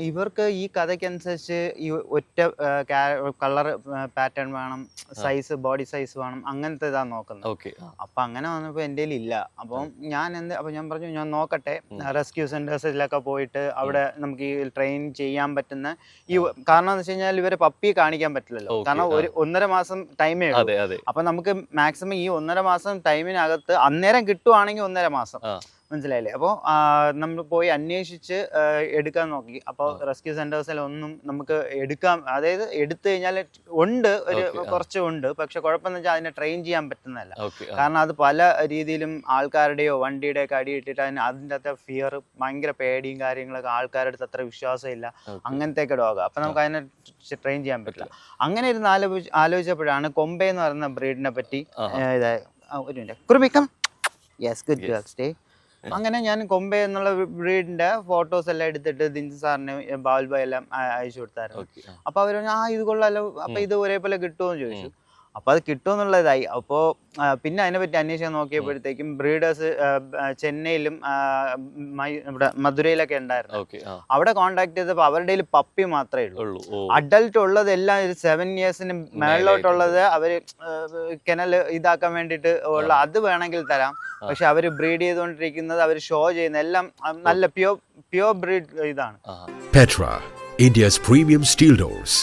ഇവർക്ക് ഈ കഥയ്ക്കനുസരിച്ച് ഈ ഒറ്റ കളർ പാറ്റേൺ വേണം, സൈസ് ബോഡി സൈസ് വേണം, അങ്ങനത്തെ ഇതാ നോക്കുന്നത്. അപ്പൊ അങ്ങനെ വന്നപ്പോൾ എൻ്റെ ഇല്ല. അപ്പം ഞാൻ പറഞ്ഞു ഞാൻ നോക്കട്ടെ, റെസ്ക്യൂ സെന്റേഴ്സിലൊക്കെ പോയിട്ട് അവിടെ നമുക്ക് ഈ ട്രെയിൻ ചെയ്യാൻ പറ്റുന്ന ഈ, കാരണം എന്ന് വെച്ച് കഴിഞ്ഞാൽ ഇവരെ പപ്പി കാണിക്കാൻ പറ്റില്ലല്ലോ, കാരണം 1.5 മാസം ടൈമേ ഉള്ളൂ. അപ്പൊ നമുക്ക് മാക്സിമം ഈ 1.5 മാസം ടൈമിനകത്ത് അന്നേരം കിട്ടുവാണെങ്കിൽ 1.5 മാസം, മനസ്സിലായില്ലേ? അപ്പോൾ നമ്മൾ പോയി അന്വേഷിച്ച് എടുക്കാൻ നോക്കി. അപ്പോൾ റെസ്ക്യൂ സെന്റേഴ്സിലൊന്നും നമുക്ക് എടുക്കാം, അതായത് എടുത്തു കഴിഞ്ഞാൽ ഉണ്ട്, ഒരു കുറച്ചുണ്ട്, പക്ഷെ കുഴപ്പമെന്ന് വെച്ചാൽ അതിനെ ട്രെയിൻ ചെയ്യാൻ പറ്റുന്നതല്ല. കാരണം അത് പല രീതിയിലും ആൾക്കാരുടെയോ വണ്ടിയുടെ ഒക്കെ അടിയിട്ടിട്ട് അതിൻ്റെ അകത്തെ ഫിയർ, ഭയങ്കര പേടിയും കാര്യങ്ങളൊക്കെ, ആൾക്കാരുടെ അടുത്ത് അത്ര വിശ്വാസമില്ല, അങ്ങനത്തെയൊക്കെ ഡോഗ്. അപ്പം നമുക്ക് അതിനെ ട്രെയിൻ ചെയ്യാൻ പറ്റില്ല. അങ്ങനെ ഇരുന്ന് ആലോചിച്ചപ്പോഴാണ് കൊമ്പെ എന്ന് പറയുന്ന ബ്രീഡിനെ പറ്റി ഒരു മിനിറ്റ് കുറുമിക്കം യെസ് ഗുഡ് ഗേൾ സ്റ്റേ. അങ്ങനെ ഞാൻ കൊമ്പെ എന്നുള്ള ബ്രീഡിന്റെ ഫോട്ടോസ് എല്ലാം എടുത്തിട്ട് ദിൻസി സാറിന് ബാൽബ എല്ലാം അയച്ചു കൊടുത്തായിരുന്നു. അപ്പൊ അവര് ഇത് കൊള്ളാലോ, അപ്പൊ ഇത് ഒരേപോലെ കിട്ടുമെന്ന് ചോദിച്ചു. അപ്പൊ അത് കിട്ടുമെന്നുള്ളതായി. അപ്പോ പിന്നെ അതിനെപ്പറ്റി അന്വേഷിക്കാൻ നോക്കിയപ്പോഴത്തേക്കും ബ്രീഡേഴ്സ് ചെന്നൈയിലും ഇവിടെ മധുരയിലൊക്കെ ഉണ്ടായിരുന്നു. അവിടെ കോണ്ടാക്ട് ചെയ്തപ്പോൾ അവരുടെ പപ്പി മാത്രമേ ഉള്ളൂ. അഡൽട്ട് ഉള്ളത് എല്ലാം 7 ഇയേഴ്സിന് മേളിലോട്ടുള്ളത് അവര് കെനൽ ഇതാക്കാൻ വേണ്ടിയിട്ട് ഉള്ള അത് വേണമെങ്കിൽ തരാം. പക്ഷെ അവര് ബ്രീഡ് ചെയ്തുകൊണ്ടിരിക്കുന്നത്, അവർ ഷോ ചെയ്യുന്ന എല്ലാം നല്ല പ്യോർ ബ്രീഡ് ഇതാണ്. Petra, India's premium steel doors.